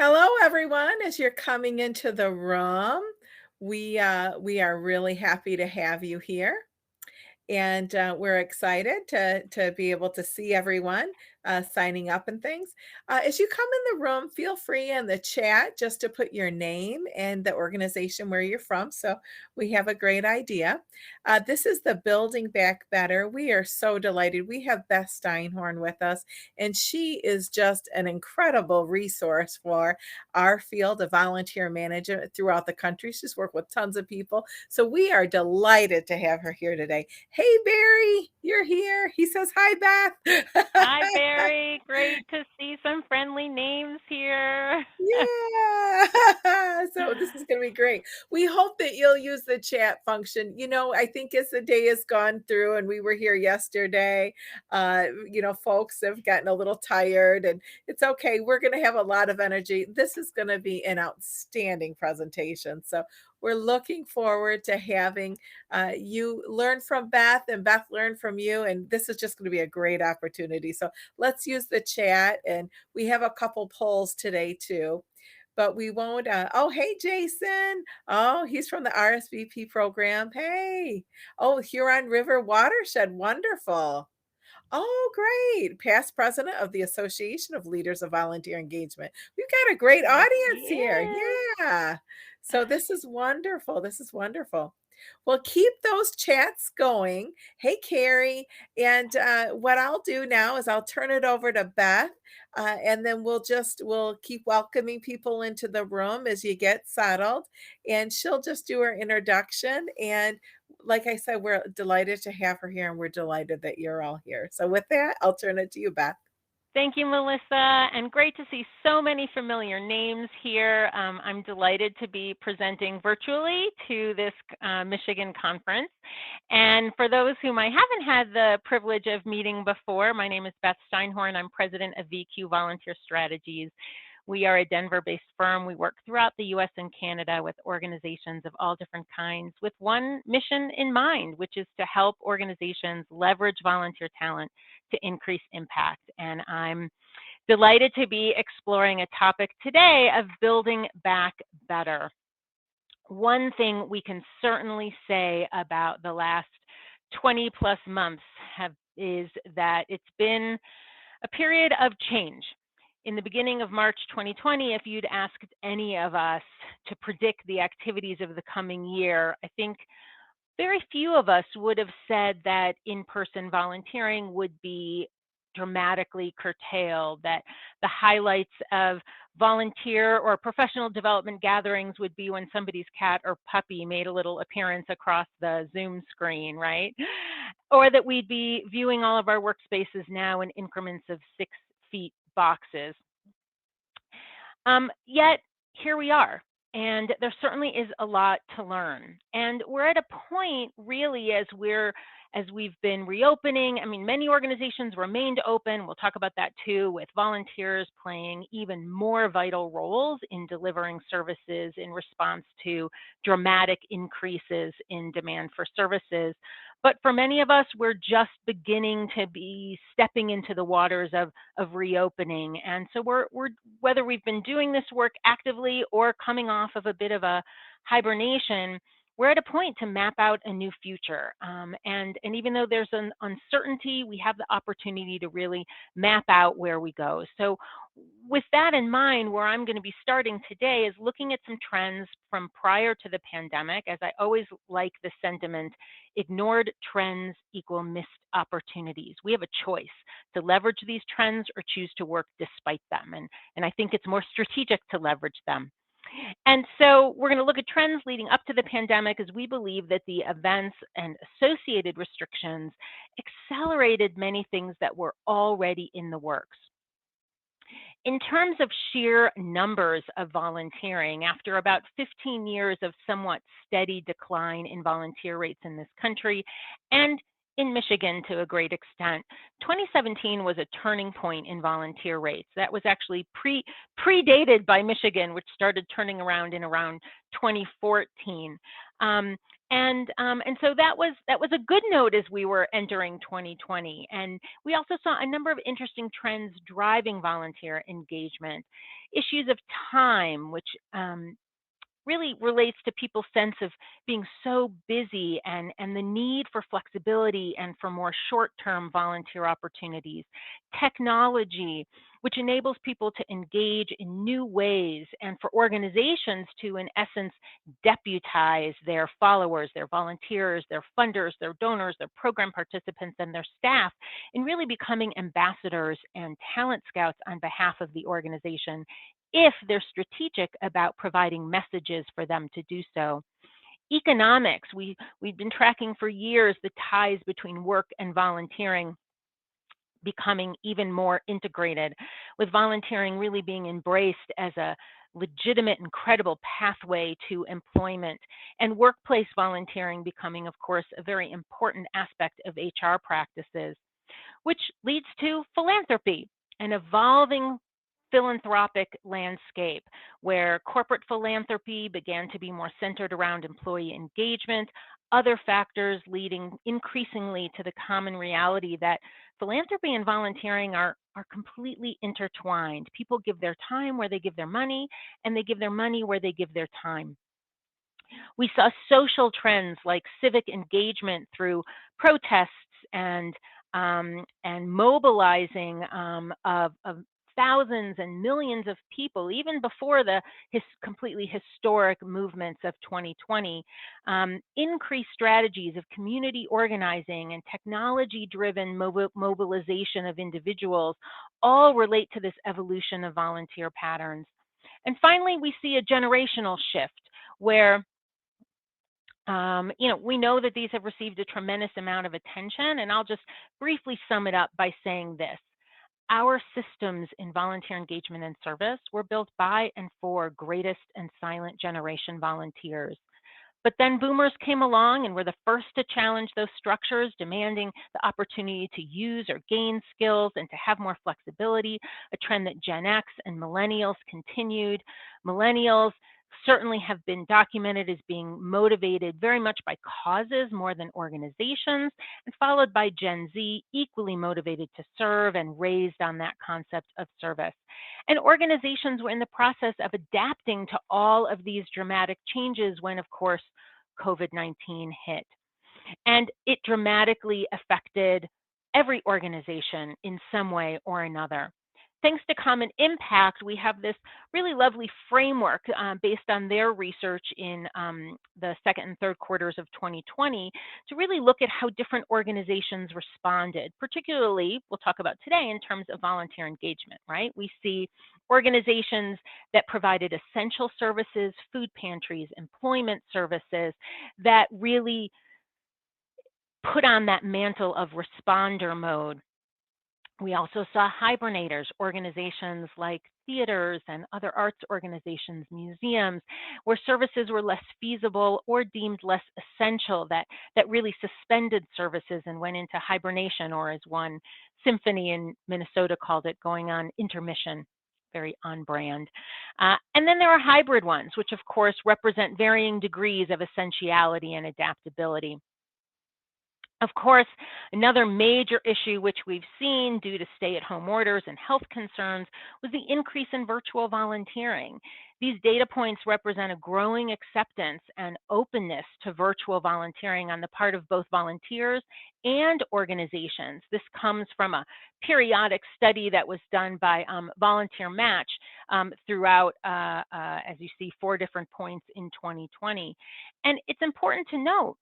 Hello, everyone. As you're coming into the room, we are really happy to have you here. And we're excited to be able to see everyone signing up and things. As you come in the room, feel free in the chat just to put your name and the organization where you're from, so we have a great idea. This is the Building Back Better. We are so delighted. We have Beth Steinhorn with us, and she is just an incredible resource for our field of volunteer management throughout the country. She's worked with tons of people, so we are delighted to have her here today. Hey, Barry, you're here. He says, hi, Beth. Hi, Barry. Great to see some friendly names here. Yeah. So this is going to be great. We hope that you'll use the chat function. I think as the day has gone through and we were here yesterday, folks have gotten a little tired and it's okay. We're going to have a lot of energy. This is going to be an outstanding presentation. So we're looking forward to having you learn from Beth and Beth learn from you. And this is just going to be a great opportunity. So let's use the chat. And we have a couple polls today too, but we won't. Oh, hey, Jason. Oh, he's from the RSVP program. Hey. Oh, Huron River Watershed. Wonderful. Oh, great. Past president of the Association of Leaders of Volunteer Engagement. We've got a great audience here. Yes. Yeah. So this is wonderful. This is wonderful. Well, keep those chats going. Hey, Carrie. And what I'll do now is I'll turn it over to Beth, and then we'll keep welcoming people into the room as you get settled. And she'll just do her introduction. And like I said, we're delighted to have her here, and we're delighted that you're all here. So with that, I'll turn it to you, Beth. Thank you, Melissa, and great to see so many familiar names here. I'm delighted to be presenting virtually to this Michigan conference. And for those whom I haven't had the privilege of meeting before, my name is Beth Steinhorn. I'm president of VQ Volunteer Strategies. We are a Denver-based firm. We work throughout the US and Canada with organizations of all different kinds with one mission in mind, which is to help organizations leverage volunteer talent to increase impact. And I'm delighted to be exploring a topic today of building back better. One thing we can certainly say about the last 20 plus months is that it's been a period of change. In the beginning of March 2020, if you'd asked any of us to predict the activities of the coming year, I think very few of us would have said that in-person volunteering would be dramatically curtailed, that the highlights of volunteer or professional development gatherings would be when somebody's cat or puppy made a little appearance across the Zoom screen, right? Or that we'd be viewing all of our workspaces now in increments of 6 feet boxes. Yet here we are, and there certainly is a lot to learn. And we're at a point really as we've been reopening. I mean, many organizations remained open. We'll talk about that too, with volunteers playing even more vital roles in delivering services in response to dramatic increases in demand for services. But for many of us, we're just beginning to be stepping into the waters of reopening. And so we're whether we've been doing this work actively or coming off of a bit of a hibernation, we're at a point to map out a new future. And even though there's an uncertainty, we have the opportunity to really map out where we go. So with that in mind, where I'm going to be starting today is looking at some trends from prior to the pandemic. As I always like the sentiment, ignored trends equal missed opportunities. We have a choice to leverage these trends or choose to work despite them. And I think it's more strategic to leverage them. And so we're going to look at trends leading up to the pandemic, as we believe that the events and associated restrictions accelerated many things that were already in the works. In terms of sheer numbers of volunteering, after about 15 years of somewhat steady decline in volunteer rates in this country, and in Michigan to a great extent, 2017 was a turning point in volunteer rates. That was actually predated by Michigan, which started turning around in around 2014. And so that was a good note as we were entering 2020. And we also saw a number of interesting trends driving volunteer engagement. Issues of time, which really relates to people's sense of being so busy, and the need for flexibility and for more short-term volunteer opportunities. Technology, which enables people to engage in new ways, and for organizations to, in essence, deputize their followers, their volunteers, their funders, their donors, their program participants, and their staff in really becoming ambassadors and talent scouts on behalf of the organization, if they're strategic about providing messages for them to do so. Economics, we've been tracking for years the ties between work and volunteering becoming even more integrated, with volunteering really being embraced as a legitimate and credible pathway to employment, and workplace volunteering becoming, of course, a very important aspect of HR practices, which leads to philanthropy, an evolving philanthropic landscape where corporate philanthropy began to be more centered around employee engagement, other factors leading increasingly to the common reality that philanthropy and volunteering are completely intertwined. People give their time where they give their money, and they give their money where they give their time. We saw social trends like civic engagement through protests and mobilizing of thousands and millions of people, even before the completely historic movements of 2020. Increased strategies of community organizing and technology-driven mobilization of individuals all relate to this evolution of volunteer patterns. And finally, we see a generational shift where we know that these have received a tremendous amount of attention, and I'll just briefly sum it up by saying this. Our systems in volunteer engagement and service were built by and for greatest and silent generation volunteers. But then boomers came along and were the first to challenge those structures, demanding the opportunity to use or gain skills and to have more flexibility, a trend that Gen X and millennials continued. Millennials certainly have been documented as being motivated very much by causes more than organizations, and followed by Gen Z, equally motivated to serve and raised on that concept of service. And organizations were in the process of adapting to all of these dramatic changes when, of course, COVID-19 hit. And it dramatically affected every organization in some way or another. Thanks to Common Impact, we have this really lovely framework based on their research in the second and third quarters of 2020 to really look at how different organizations responded, particularly, we'll talk about today, in terms of volunteer engagement, right? We see organizations that provided essential services, food pantries, employment services, that really put on that mantle of responder mode. We also saw hibernators, organizations like theaters and other arts organizations, museums, where services were less feasible or deemed less essential, that really suspended services and went into hibernation, or as one symphony in Minnesota called it, going on intermission. Very on brand. And then there are hybrid ones, which of course represent varying degrees of essentiality and adaptability. Of course, another major issue which we've seen due to stay-at-home orders and health concerns was the increase in virtual volunteering. These data points represent a growing acceptance and openness to virtual volunteering on the part of both volunteers and organizations. This comes from a periodic study that was done by Volunteer Match throughout, as you see, 4 different points in 2020. And it's important to note,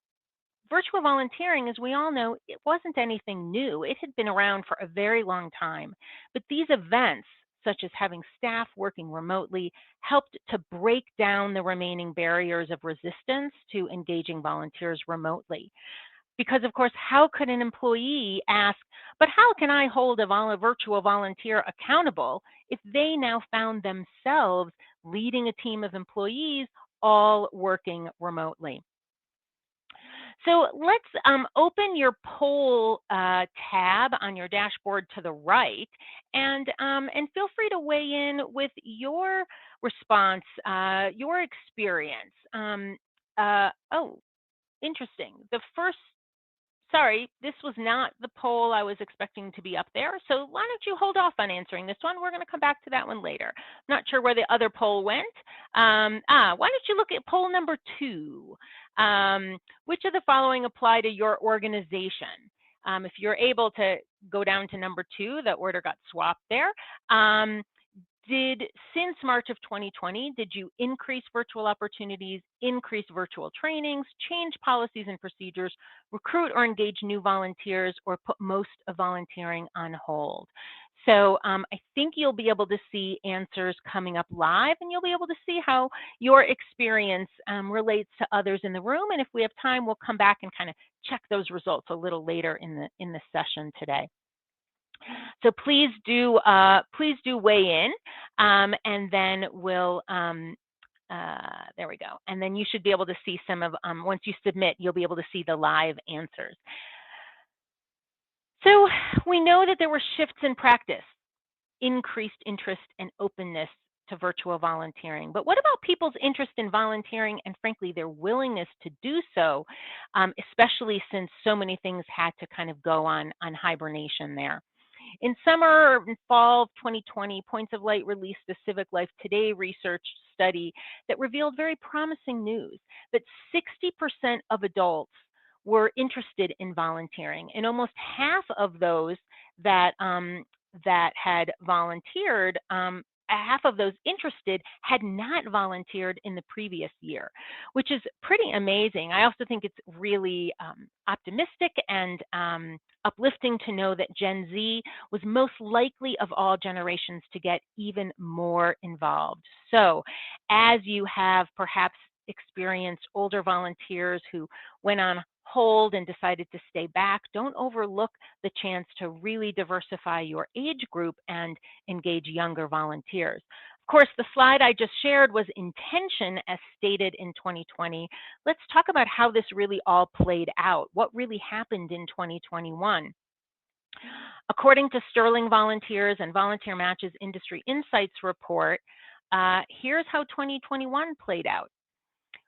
virtual volunteering, as we all know, it wasn't anything new. It had been around for a very long time. But these events, such as having staff working remotely, helped to break down the remaining barriers of resistance to engaging volunteers remotely. Because, of course, how could an employee ask, but how can I hold a virtual volunteer accountable if they now found themselves leading a team of employees all working remotely? So let's open your poll tab on your dashboard to the right, and feel free to weigh in with your response, your experience. Oh, interesting. Sorry, this was not the poll I was expecting to be up there. So why don't you hold off on answering this one? We're going to come back to that one later. I'm not sure where the other poll went. Why don't you look at poll number 2? Which of the following apply to your organization? If you're able to go down to number 2, the order got swapped there. Since March of 2020, did you increase virtual opportunities, increase virtual trainings, change policies and procedures, recruit or engage new volunteers, or put most of volunteering on hold? So I think you'll be able to see answers coming up live, and you'll be able to see how your experience relates to others in the room. And if we have time, we'll come back and kind of check those results a little later in the session today. So please do weigh in, and then we'll, there we go. And then you should be able to see some of, once you submit, you'll be able to see the live answers. So we know that there were shifts in practice, increased interest and openness to virtual volunteering. But what about people's interest in volunteering and, frankly, their willingness to do so, especially since so many things had to kind of go on hibernation there? In summer and fall of 2020, Points of Light released the Civic Life Today research study that revealed very promising news that 60% of adults were interested in volunteering, and almost half of those that had volunteered, half of those interested had not volunteered in the previous year, which is pretty amazing. I also think it's really optimistic and uplifting to know that Gen Z was most likely of all generations to get even more involved. So as you have perhaps experienced older volunteers who went on hold and decided to stay back, don't overlook the chance to really diversify your age group and engage younger volunteers. Of course, the slide I just shared was intention as stated in 2020. Let's talk about how this really all played out. What really happened in 2021? According to Sterling Volunteers and Volunteer Match's Industry Insights report, here's how 2021 played out.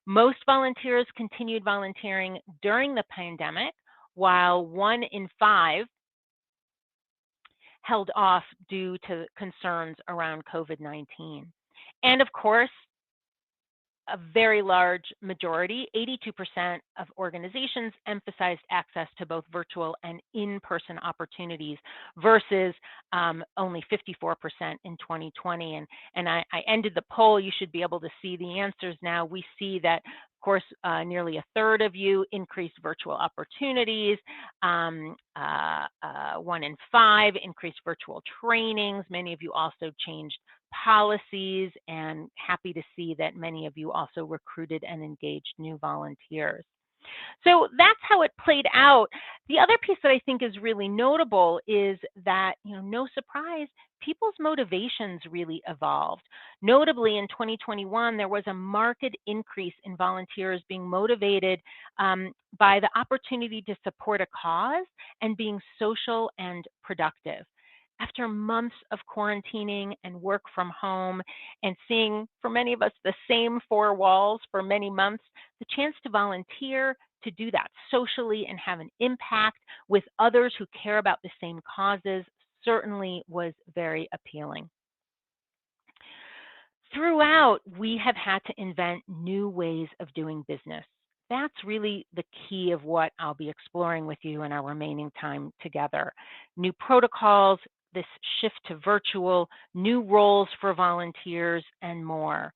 Most volunteers continued volunteering during the pandemic, while 1 in 5 held off due to concerns around COVID-19. And of course, a very large majority, 82% of organizations emphasized access to both virtual and in-person opportunities versus only 54% in 2020. And I ended the poll. You should be able to see the answers now. We see that, of course, nearly a third of you increased virtual opportunities. 1 in 5 increased virtual trainings. Many of you also changed policies, and happy to see that many of you also recruited and engaged new volunteers. So that's how it played out. The other piece that I think is really notable is that, no surprise, people's motivations really evolved. Notably, in 2021, there was a marked increase in volunteers being motivated by the opportunity to support a cause and being social and productive. After months of quarantining and work from home and seeing, for many of us, the same 4 walls for many months, the chance to volunteer, to do that socially and have an impact with others who care about the same causes certainly was very appealing. Throughout, we have had to invent new ways of doing business. That's really the key of what I'll be exploring with you in our remaining time together. New protocols, this shift to virtual, new roles for volunteers, and more.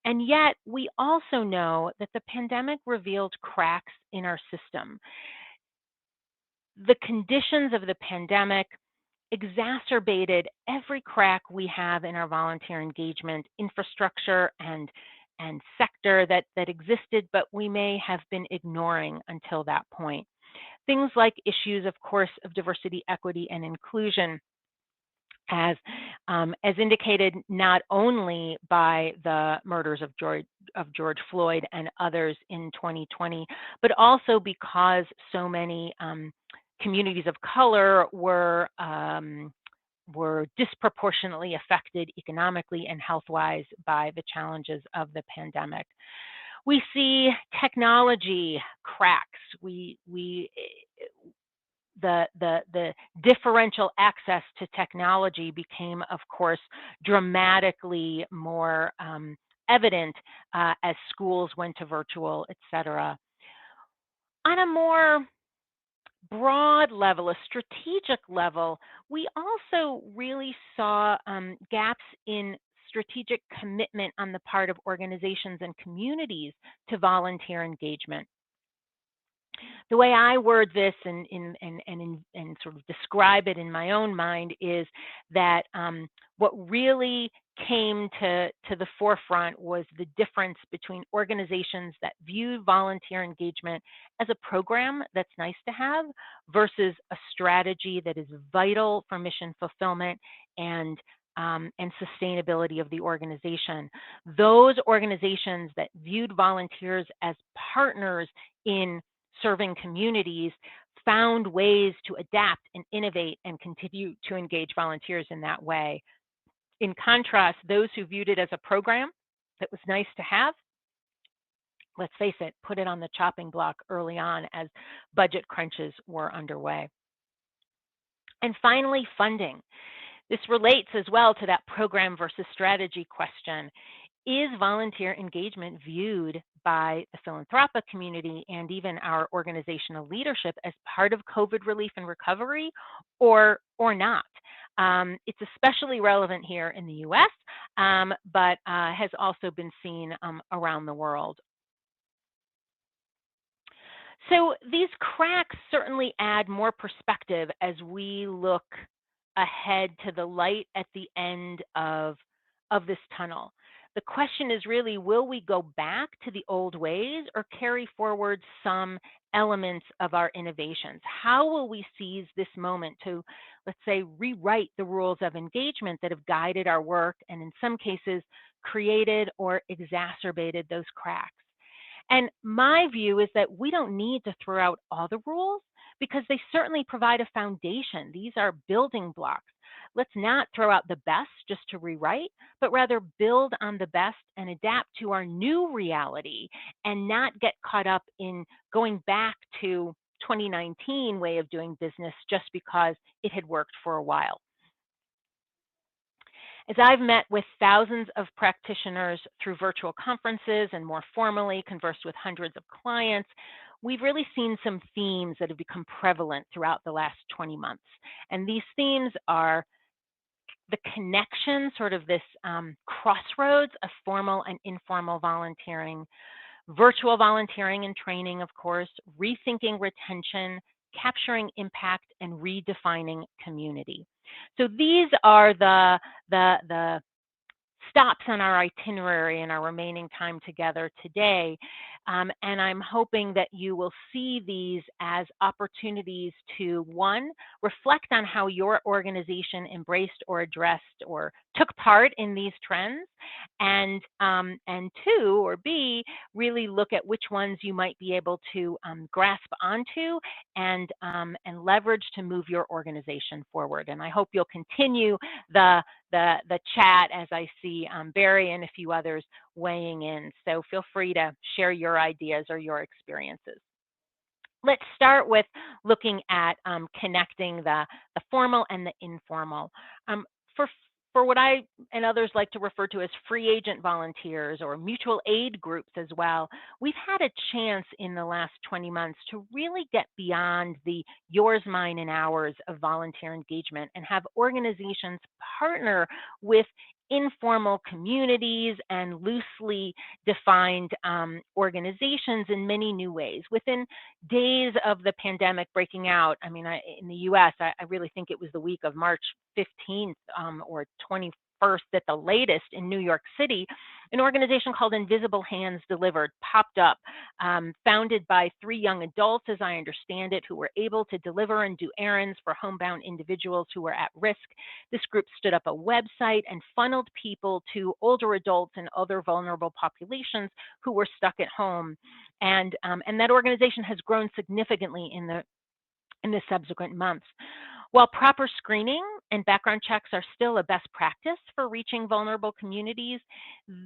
And yet, we also know that the pandemic revealed cracks in our system. The conditions of the pandemic exacerbated every crack we have in our volunteer engagement infrastructure and sector that existed, but we may have been ignoring until that point. Things like issues, of course, of diversity, equity, and inclusion, as indicated not only by the murders of George Floyd and others in 2020, but also because so many communities of color were disproportionately affected economically and health-wise by the challenges of the pandemic. We see technology cracks. The differential access to technology became, of course, dramatically more evident as schools went to virtual, et cetera. On a more broad level, a strategic level, we also really saw gaps in strategic commitment on the part of organizations and communities to volunteer engagement. The way I word this and sort of describe it in my own mind is that what really came to the forefront was the difference between organizations that viewed volunteer engagement as a program that's nice to have versus a strategy that is vital for mission fulfillment and sustainability of the organization. Those organizations that viewed volunteers as partners in serving communities found ways to adapt and innovate and continue to engage volunteers in that way. In contrast, those who viewed it as a program that was nice to have, let's face it, put it on the chopping block early on as budget crunches were underway. And finally, funding. This relates as well to that program versus strategy question. Is volunteer engagement viewed by the philanthropic community and even our organizational leadership as part of COVID relief and recovery or not? It's especially relevant here in the US, but has also been seen around the world. So these cracks certainly add more perspective as we look ahead to the light at the end of this tunnel. The question is really, will we go back to the old ways or carry forward some elements of our innovations? How will we seize this moment to, let's say, rewrite the rules of engagement that have guided our work and in some cases created or exacerbated those cracks? And my view is that we don't need to throw out all the rules because they certainly provide a foundation. These are building blocks. Let's not throw out the best just to rewrite, but rather build on the best and adapt to our new reality and not get caught up in going back to 2019 way of doing business just because it had worked for a while. As I've met with thousands of practitioners through virtual conferences and more formally conversed with hundreds of clients, we've really seen some themes that have become prevalent throughout the last 20 months. And these themes are the connection, sort of this crossroads of formal and informal volunteering, virtual volunteering and training, of course, rethinking retention, capturing impact, and redefining community. So these are the stops on our itinerary in our remaining time together today. And I'm hoping that you will see these as opportunities to, one, reflect on how your organization embraced or addressed or took part in these trends, and two, or B, really look at which ones you might be able to grasp onto and leverage to move your organization forward. And I hope you'll continue the chat as I see Barry and a few others weighing in. So feel free to share your ideas or your experiences. Let's start with looking at connecting the formal and the informal. For what I and others like to refer to as free agent volunteers or mutual aid groups as well, we've had a chance in the last 20 months to really get beyond the yours, mine, and ours of volunteer engagement and have organizations partner with informal communities and loosely defined organizations in many new ways. Within days of the pandemic breaking out, I mean, in the US, I really think it was the week of March 15th or 21st at the latest in New York City, an organization called Invisible Hands Delivered popped up, founded by 3 young adults, as I understand it, who were able to deliver and do errands for homebound individuals who were at risk. This group stood up a website and funneled people to older adults and other vulnerable populations who were stuck at home. And that organization has grown significantly in the subsequent months. While proper screening and background checks are still a best practice for reaching vulnerable communities,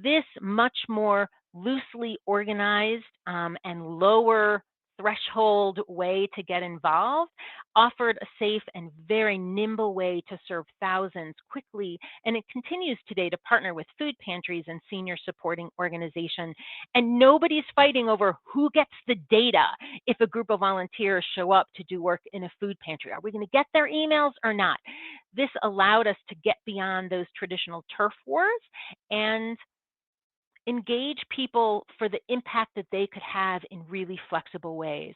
this much more loosely organized and lower threshold way to get involved offered a safe and very nimble way to serve thousands quickly. And it continues today to partner with food pantries and senior supporting organizations. And nobody's fighting over who gets the data if a group of volunteers show up to do work in a food pantry. Are we going to get their emails or not? This allowed us to get beyond those traditional turf wars and engage people for the impact that they could have in really flexible ways.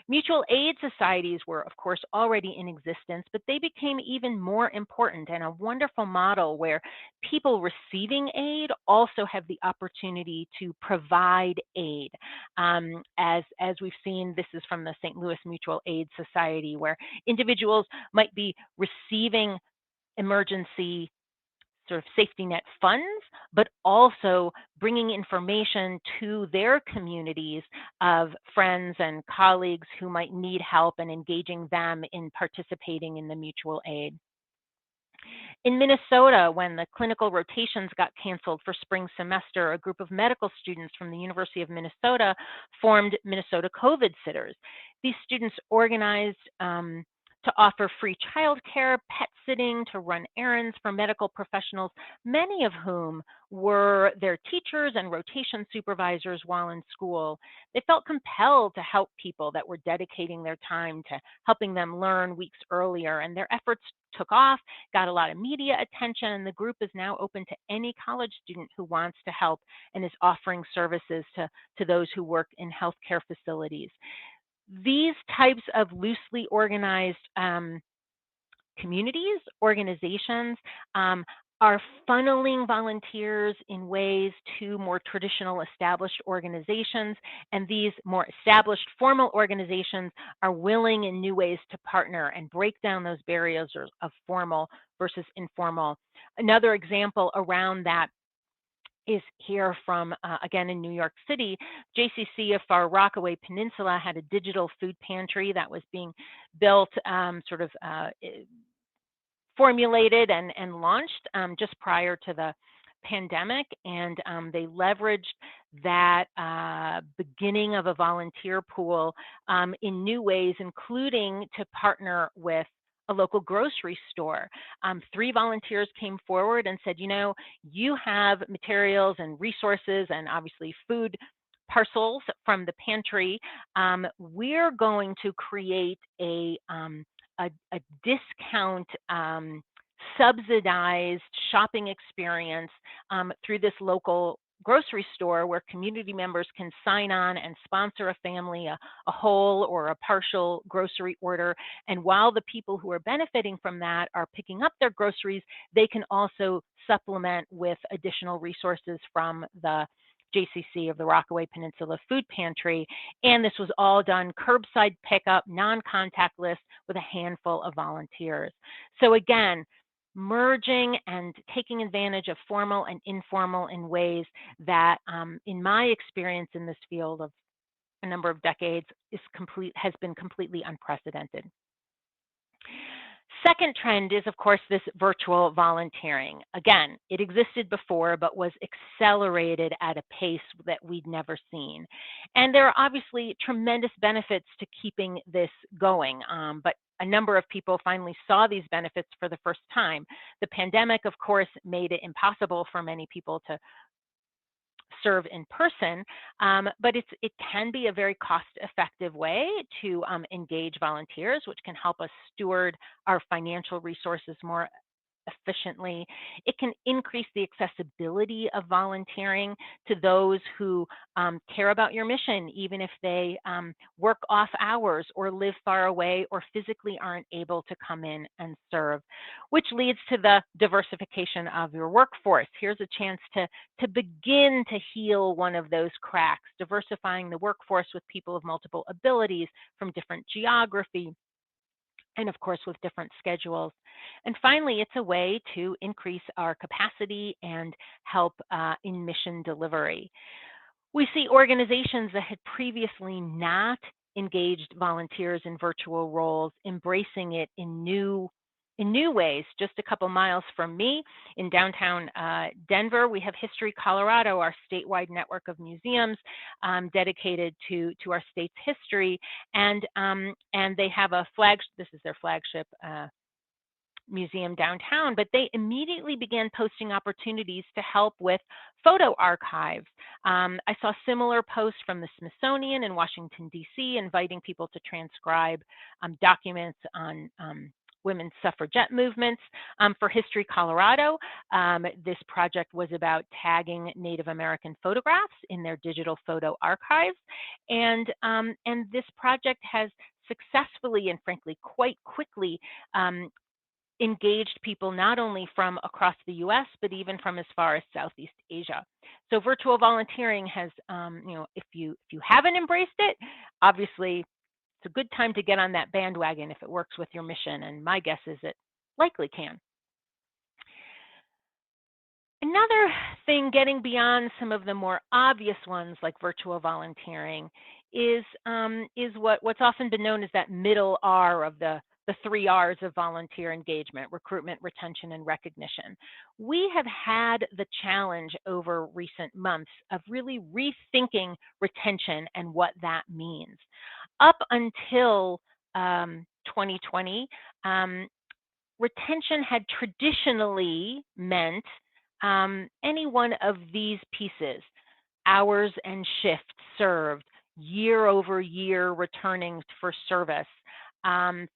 Mutual aid societies were, of course, already in existence, but they became even more important and a wonderful model where people receiving aid also have the opportunity to provide aid. As we've seen, this is from the St. Louis Mutual Aid Society, where individuals might be receiving emergency sort of safety net funds, but also bringing information to their communities of friends and colleagues who might need help and engaging them in participating in the mutual aid. In Minnesota, when the clinical rotations got canceled for spring semester, a group of medical students from the University of Minnesota formed Minnesota COVID Sitters. These students organized to offer free childcare, pet sitting, to run errands for medical professionals, many of whom were their teachers and rotation supervisors while in school. They felt compelled to help people that were dedicating their time to helping them learn weeks earlier, and their efforts took off, got a lot of media attention. The group is now open to any college student who wants to help and is offering services to those who work in healthcare facilities. These types of loosely organized communities, organizations, are funneling volunteers in ways to more traditional established organizations, and these more established formal organizations are willing in new ways to partner and break down those barriers of formal versus informal. Another example around that is here from, again, in New York City. JCC of Far Rockaway Peninsula had a digital food pantry that was being built, formulated and launched just prior to the pandemic. And they leveraged that beginning of a volunteer pool in new ways, including to partner with a local grocery store. 3 volunteers came forward and said, you have materials and resources and obviously food parcels from the pantry. We're going to create a discount subsidized shopping experience through this local grocery store where community members can sign on and sponsor a family, a whole or a partial grocery order. And while the people who are benefiting from that are picking up their groceries, they can also supplement with additional resources from the JCC of the Rockaway Peninsula Food Pantry. And this was all done curbside pickup, non-contactless, with a handful of volunteers. So again, merging and taking advantage of formal and informal in ways that, in my experience in this field of a number of decades, has been completely unprecedented. Second trend is, of course, this virtual volunteering. Again, it existed before, but was accelerated at a pace that we'd never seen. And there are obviously tremendous benefits to keeping this going, but a number of people finally saw these benefits for the first time. The pandemic, of course, made it impossible for many people to serve in person, but it can be a very cost-effective way to engage volunteers, which can help us steward our financial resources more efficiently. It can increase the accessibility of volunteering to those who care about your mission, even if they work off hours or live far away or physically aren't able to come in and serve, which leads to the diversification of your workforce. Here's a chance to begin to heal one of those cracks, diversifying the workforce with people of multiple abilities from different geography, and of course with different schedules. And finally, it's a way to increase our capacity and help in mission delivery. We see organizations that had previously not engaged volunteers in virtual roles embracing it in new In new ways, just a couple miles from me in downtown Denver, we have History Colorado, our statewide network of museums dedicated to our state's history, and they have a this is their flagship museum downtown, but they immediately began posting opportunities to help with photo archives. I saw similar posts from the Smithsonian in Washington, D.C., inviting people to transcribe documents on women's suffragette movements. For History Colorado, this project was about tagging Native American photographs in their digital photo archives. And this project has successfully and frankly quite quickly engaged people not only from across the US, but even from as far as Southeast Asia. So virtual volunteering has, if you haven't embraced it, obviously it's a good time to get on that bandwagon if it works with your mission. And my guess is it likely can. Another thing, getting beyond some of the more obvious ones like virtual volunteering, is what's often been known as that middle R of the three R's of volunteer engagement: recruitment, retention, and recognition. We have had the challenge over recent months of really rethinking retention and what that means. Up until 2020, retention had traditionally meant any one of these pieces: hours and shifts served, year over year returning for service,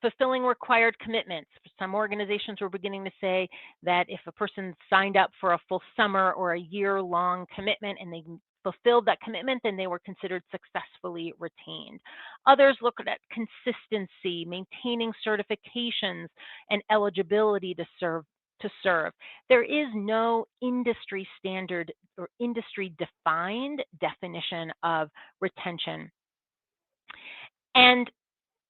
fulfilling required commitments. Some organizations were beginning to say that if a person signed up for a full summer or a year-long commitment and they fulfilled that commitment, then they were considered successfully retained. Others looked at consistency, maintaining certifications, and eligibility to serve. There is no industry standard or industry defined definition of retention. And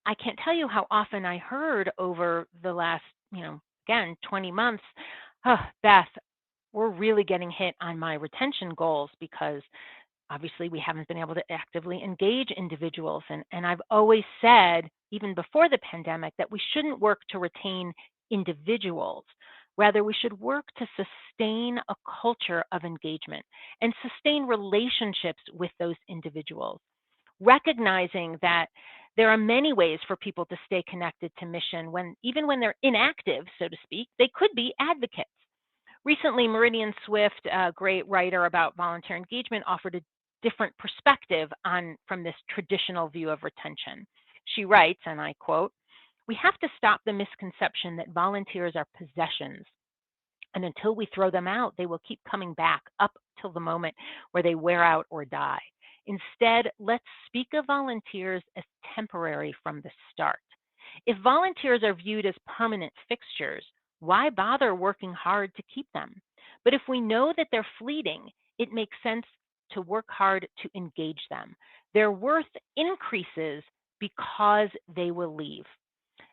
I can't tell you how often I heard over the last, again, 20 months, oh, Beth, we're really getting hit on my retention goals because obviously we haven't been able to actively engage individuals. And I've always said, even before the pandemic, that we shouldn't work to retain individuals. Rather, we should work to sustain a culture of engagement and sustain relationships with those individuals, recognizing that there are many ways for people to stay connected to mission even when they're inactive, so to speak. They could be advocates. Recently, Meridian Swift, a great writer about volunteer engagement, offered a different perspective from this traditional view of retention. She writes, and I quote, "We have to stop the misconception that volunteers are possessions. And until we throw them out, they will keep coming back up till the moment where they wear out or die. Instead, let's speak of volunteers as temporary from the start. If volunteers are viewed as permanent fixtures, why bother working hard to keep them? But if we know that they're fleeting, it makes sense to work hard to engage them. Their worth increases because they will leave."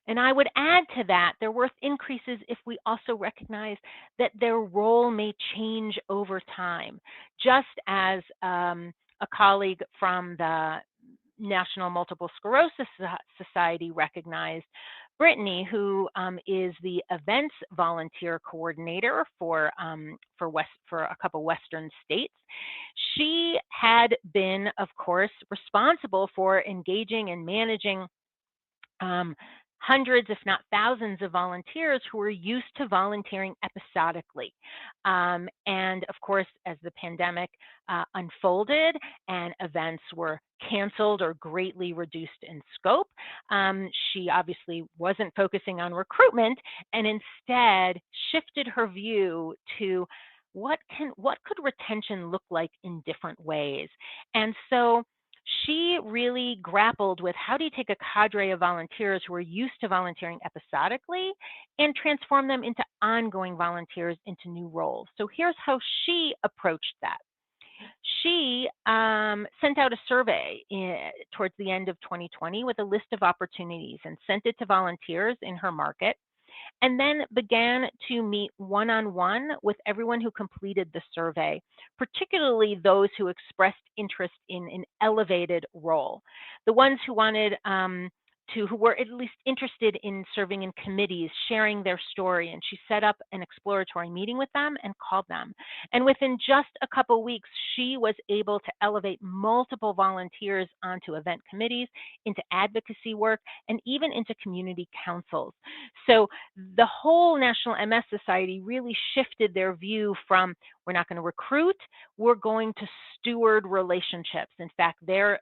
And I would add to that, their worth increases if we also recognize that their role may change over time. Just as a colleague from the National Multiple Sclerosis Society recognized, Brittany, who is the events volunteer coordinator for a couple Western states, she had been, of course, responsible for engaging and managing hundreds, if not thousands, of volunteers who were used to volunteering episodically. And of course, as the pandemic unfolded and events were canceled or greatly reduced in scope, she obviously wasn't focusing on recruitment and instead shifted her view to what could retention look like in different ways. And so she really grappled with, how do you take a cadre of volunteers who are used to volunteering episodically and transform them into ongoing volunteers into new roles? So here's how she approached that. She sent out a survey towards the end of 2020 with a list of opportunities and sent it to volunteers in her market, and then began to meet one-on-one with everyone who completed the survey, particularly those who expressed interest in an elevated role. The ones who wanted who were at least interested in serving in committees, sharing their story. And she set up an exploratory meeting with them and called them. And within just a couple weeks, she was able to elevate multiple volunteers onto event committees, into advocacy work, and even into community councils. So the whole National MS Society really shifted their view from we're not going to recruit, we're going to steward relationships. In fact, their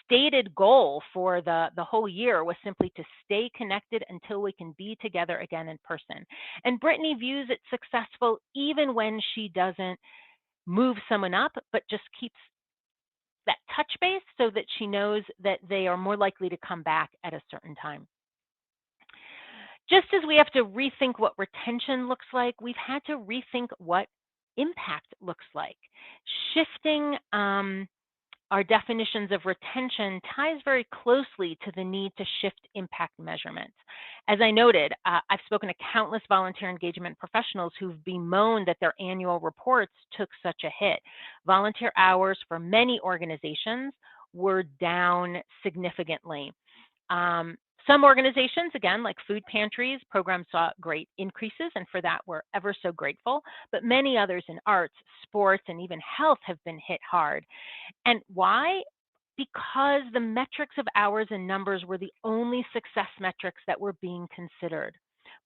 stated goal for the whole year was simply to stay connected until we can be together again in person. And Brittany views it successful even when she doesn't move someone up, but just keeps that touch base so that she knows that they are more likely to come back at a certain time. Just as we have to rethink what retention looks like, we've had to rethink what impact looks like. Shifting our definitions of retention ties very closely to the need to shift impact measurements. As I noted, I've spoken to countless volunteer engagement professionals who've bemoaned that their annual reports took such a hit. Volunteer hours for many organizations were down significantly. Some organizations, again, like food pantries, programs saw great increases, and for that we're ever so grateful. But many others in arts, sports, and even health have been hit hard. And why? Because the metrics of hours and numbers were the only success metrics that were being considered.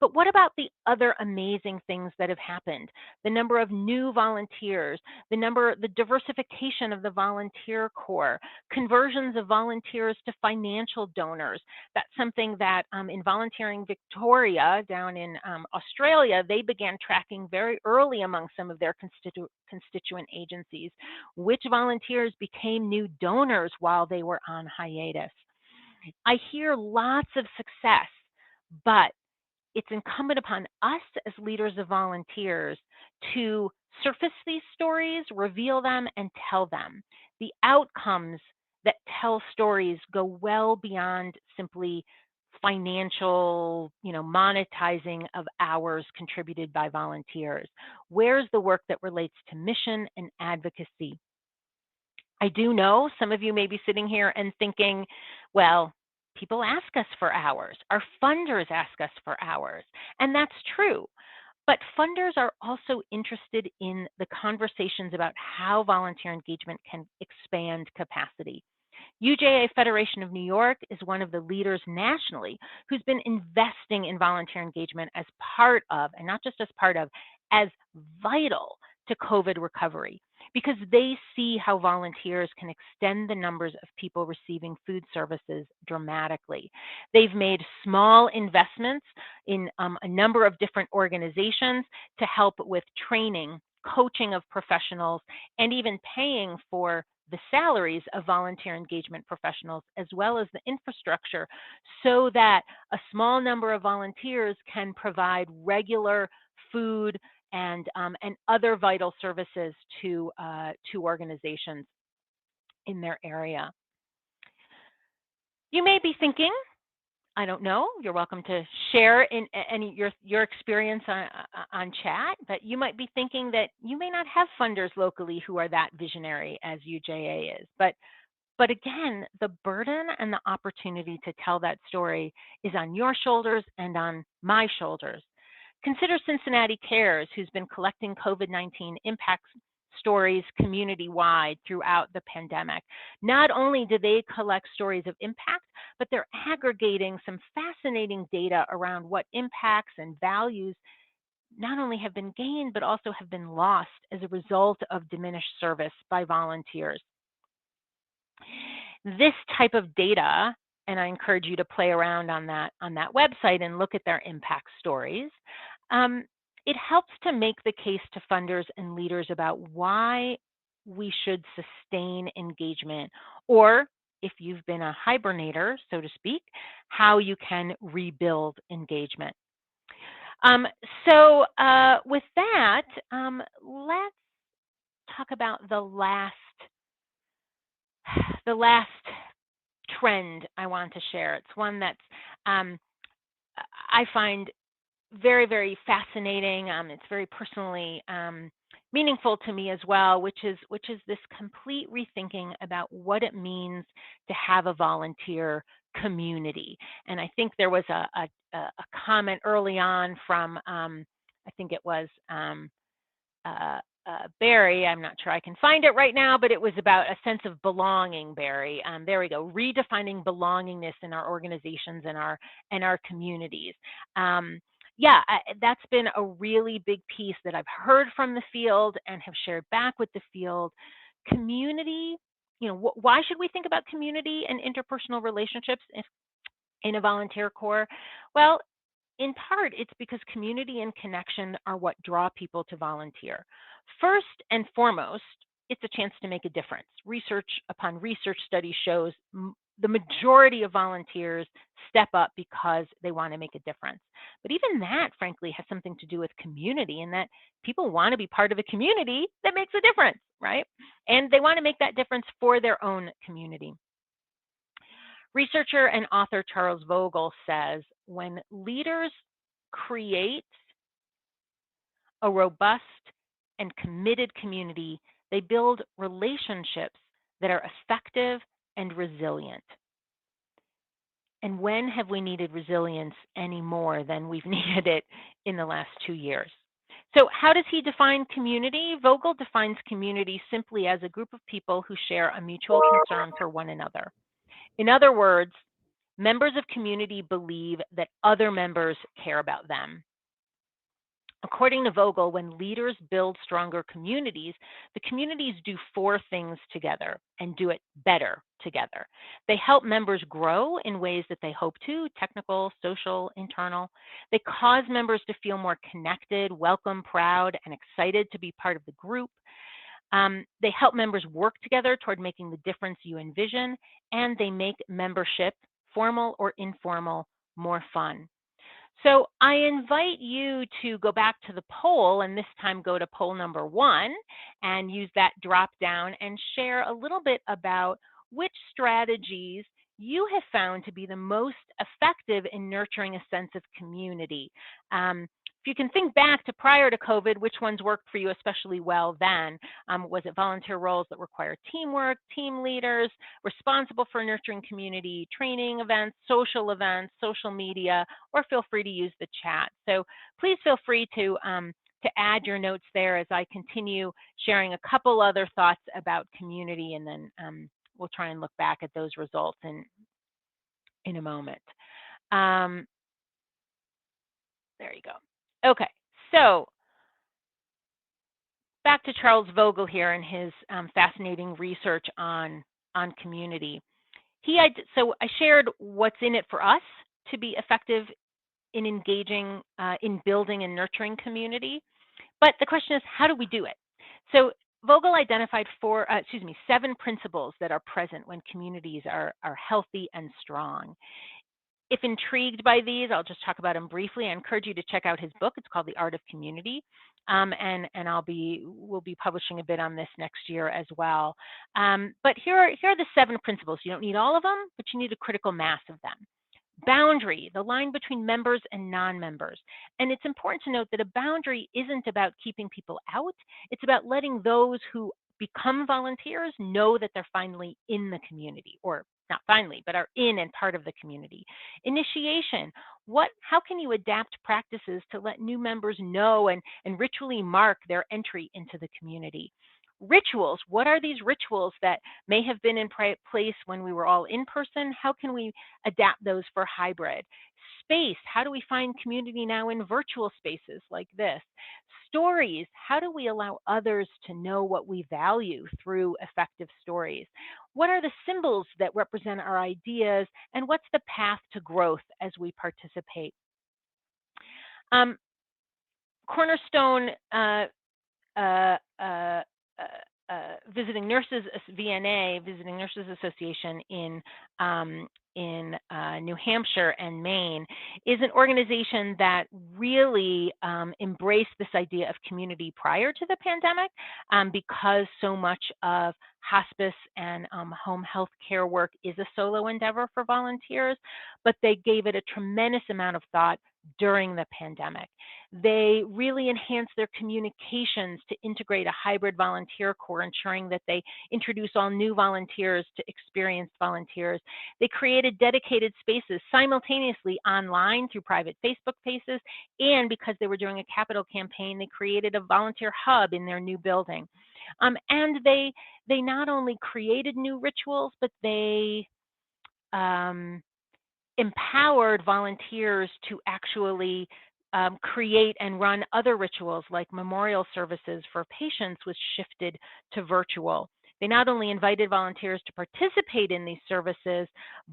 But what about the other amazing things that have happened? The number of new volunteers, the diversification of the volunteer corps, conversions of volunteers to financial donors. That's something that in Volunteering Victoria down in Australia, they began tracking very early among some of their constituent agencies, which volunteers became new donors while they were on hiatus. I hear lots of success, but it's incumbent upon us as leaders of volunteers to surface these stories, reveal them, and tell them. The outcomes that tell stories go well beyond simply financial, monetizing of hours contributed by volunteers. Where's the work that relates to mission and advocacy? I do know some of you may be sitting here and thinking, well, people ask us for hours. Our funders ask us for hours. And that's true. But funders are also interested in the conversations about how volunteer engagement can expand capacity. UJA Federation of New York is one of the leaders nationally who's been investing in volunteer engagement as part of, and not just as part of, as vital to COVID recovery, because they see how volunteers can extend the numbers of people receiving food services dramatically. They've made small investments in a number of different organizations to help with training, coaching of professionals, and even paying for the salaries of volunteer engagement professionals, as well as the infrastructure, so that a small number of volunteers can provide regular food and other vital services to organizations in their area. You may be thinking, I don't know, you're welcome to share in any your experience on chat, but you might be thinking that you may not have funders locally who are that visionary as UJA is. But again, the burden and the opportunity to tell that story is on your shoulders and on my shoulders. Consider Cincinnati Cares, who's been collecting COVID-19 impact stories community-wide throughout the pandemic. Not only do they collect stories of impact, but they're aggregating some fascinating data around what impacts and values not only have been gained, but also have been lost as a result of diminished service by volunteers. This type of data, and I encourage you to play around on that website and look at their impact stories. It helps to make the case to funders and leaders about why we should sustain engagement, or if you've been a hibernator, so to speak, how you can rebuild engagement. So with that, let's talk about the last trend I want to share. It's one that's I find very, very fascinating. It's very personally meaningful to me as well, which is this complete rethinking about what it means to have a volunteer community. And I think there was a comment early on from I think it was uh, Barry. I'm not sure I can find it right now, but it was about a sense of belonging, Barry. There we go, redefining belongingness in our organizations and our communities. Yeah, that's been a really big piece that I've heard from the field and have shared back with the field. Community, why should we think about community and interpersonal relationships in a volunteer corps? Well, in part, it's because community and connection are what draw people to volunteer. First and foremost, it's a chance to make a difference. Research upon research study shows the majority of volunteers step up because they want to make a difference. But even that, frankly, has something to do with community, in that people want to be part of a community that makes a difference, right? And they want to make that difference for their own community. Researcher and author Charles Vogel says, when leaders create a robust and committed community, they build relationships that are effective and resilient. And when have we needed resilience any more than we've needed it in the last 2 years? So how does he define community? Vogel defines community simply as a group of people who share a mutual concern for one another. In other words, members of community believe that other members care about them. According to Vogel, when leaders build stronger communities, the communities do 4 things together and do it better together. They help members grow in ways that they hope to: technical, social, internal. They cause members to feel more connected, welcome, proud, and excited to be part of the group. They help members work together toward making the difference you envision, and they make membership, formal or informal, more fun. So I invite you to go back to the poll, and this time go to poll number 1 and use that drop down and share a little bit about which strategies you have found to be the most effective in nurturing a sense of community. If you can think back to prior to COVID, which ones worked for you especially well then? Was it volunteer roles that require teamwork, team leaders, responsible for nurturing community, training events, social media, or feel free to use the chat. So please feel free to add your notes there as I continue sharing a couple other thoughts about community, and then we'll try and look back at those results in a moment. There you go. Okay, so back to Charles Vogel here and his fascinating research on community. So I shared what's in it for us to be effective in engaging, in building and nurturing community. But the question is, how do we do it? So Vogel identified 7 principles that are present when communities are healthy and strong. If intrigued by these, I'll just talk about them briefly. I encourage you to check out his book. It's called The Art of Community. And we'll be publishing a bit on this next year as well. But here are the 7 principles. You don't need all of them, but you need a critical mass of them. Boundary, the line between members and non-members. And it's important to note that a boundary isn't about keeping people out. It's about letting those who become volunteers know that they're finally in the community, or not finally, but are in and part of the community. Initiation, how can you adapt practices to let new members know and ritually mark their entry into the community? Rituals, what are these rituals that may have been in place when we were all in person? How can we adapt those for hybrid? Space, how do we find community now in virtual spaces like this? Stories, how do we allow others to know what we value through effective stories? What are the symbols that represent our ideas, and what's the path to growth as we participate? Cornerstone Visiting Nurses VNA, Visiting Nurses Association in in New Hampshire and Maine, is an organization that really embraced this idea of community prior to the pandemic, because so much of hospice and home health care work is a solo endeavor for volunteers, but they gave it a tremendous amount of thought during the pandemic. They really enhanced their communications to integrate a hybrid volunteer corps, ensuring that they introduce all new volunteers to experienced volunteers. They created dedicated spaces simultaneously online through private Facebook pages, and because they were doing a capital campaign, they created a volunteer hub in their new building. And they not only created new rituals, but they empowered volunteers to actually create and run other rituals, like memorial services for patients was shifted to virtual. They not only invited volunteers to participate in these services,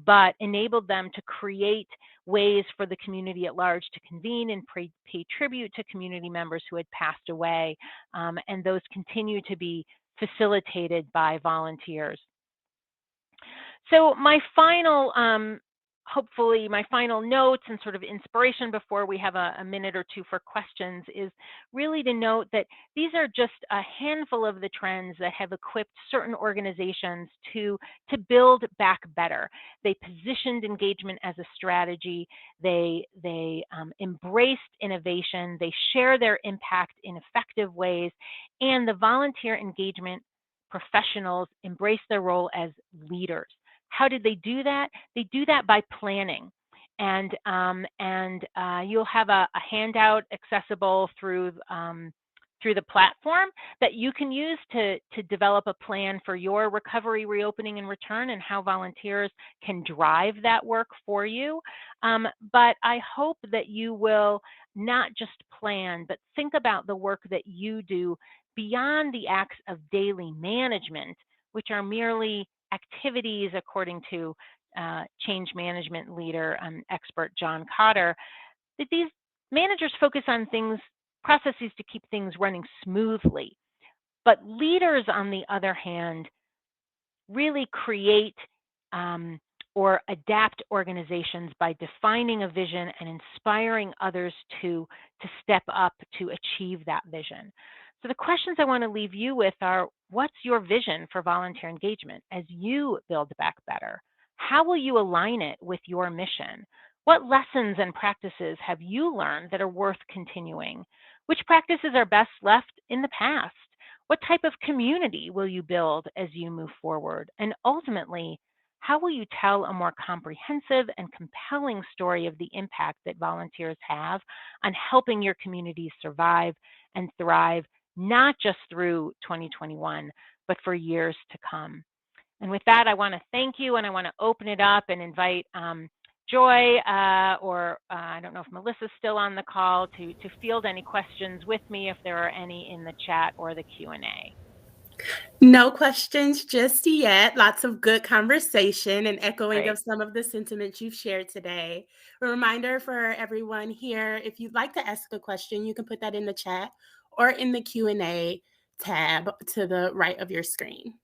but enabled them to create ways for the community at large to convene and pay tribute to community members who had passed away. And those continue to be facilitated by volunteers. So my final, hopefully my final notes and sort of inspiration before we have a minute or two for questions is really to note that these are just a handful of the trends that have equipped certain organizations to build back better. They positioned engagement as a strategy. They embraced innovation. They share their impact in effective ways, and the volunteer engagement professionals embrace their role as leaders. How did they do that? They do that by planning. And you'll have a handout accessible through the platform that you can use to develop a plan for your recovery, reopening, and return, and how volunteers can drive that work for you. But I hope that you will not just plan, but think about the work that you do beyond the acts of daily management, which are merely activities, according to change management leader expert John Cotter, that these managers focus on processes to keep things running smoothly. But leaders, on the other hand, really create or adapt organizations by defining a vision and inspiring others to step up to achieve that vision. So the questions I want to leave you with are, what's your vision for volunteer engagement as you build back better? How will you align it with your mission? What lessons and practices have you learned that are worth continuing? Which practices are best left in the past? What type of community will you build as you move forward? And ultimately, how will you tell a more comprehensive and compelling story of the impact that volunteers have on helping your communities survive and thrive, not just through 2021, but for years to come? And with that, I want to thank you, and I want to open it up and invite Joy, or I don't know if Melissa's still on the call, to field any questions with me if there are any in the chat or the Q&A. No questions just yet. Lots of good conversation and echoing Great. of some of the sentiments you've shared today. A reminder for everyone here, if you'd like to ask a question, you can put that in the chat or in the Q&A tab to the right of your screen.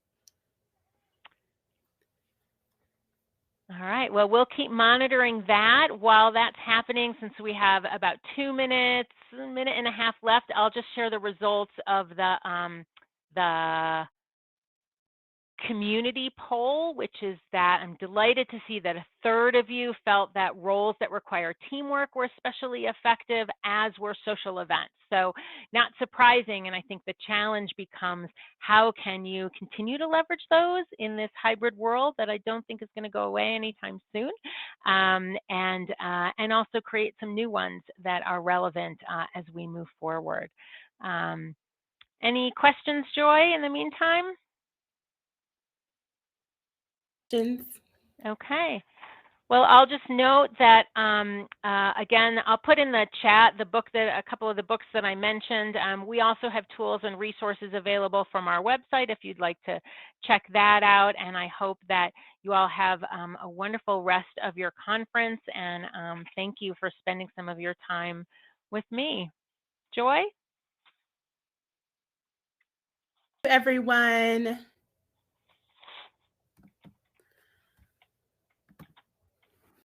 All right, well, we'll keep monitoring that while that's happening. Since we have about 2 minutes, a minute and a half left, I'll just share the results of the community poll, which is that I'm delighted to see that a third of you felt that roles that require teamwork were especially effective, as were social events. So not surprising, and I think the challenge becomes, how can you continue to leverage those in this hybrid world that I don't think is going to go away anytime soon, and also create some new ones that are relevant as we move forward. Any questions, Joy, in the meantime? Okay. Well, I'll just note that, again, I'll put in the chat a couple of the books that I mentioned. We also have tools and resources available from our website if you'd like to check that out. And I hope that you all have a wonderful rest of your conference. And thank you for spending some of your time with me. Joy? Everyone.